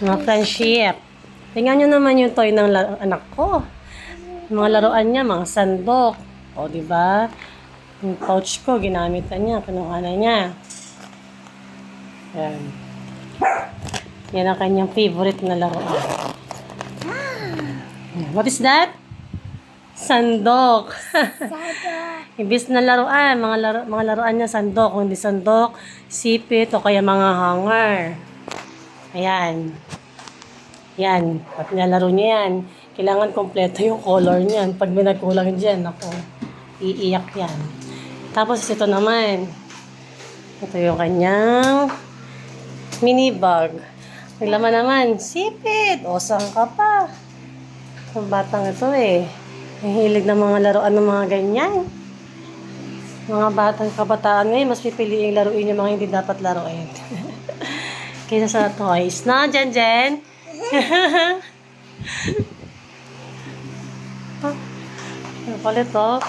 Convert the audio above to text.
Mga friendship. Tingnan nyo naman yung toy ng anak ko. Mga laruan niya, mga sandok. O, di ba? Yung pouch ko, ginamit na niya, kinuha na niya. Yan. Yan ang kanyang favorite na laruan. What is that? Sandok. Ibis na laruan, mga laruan niya sandok. Kung hindi sandok, sipit, o kaya mga hanger. Ayan. Yan. At nilalaro niya yan. Kailangan kompleto yung color niyan. Pag may nagkulang dyan, ako, iiyak yan. Tapos ito naman. Ito yung kanyang mini bag. May laman naman, sipit. O, saan ka pa? Ang batang ito eh. Ang hilig ng mga laruan ng mga ganyan. Mga batang kabataan ngayon, mas pipiliing laruin yung mga hindi dapat laruin. Kaysa sa toys. Na, Jen Jen? Ang kulit, oh.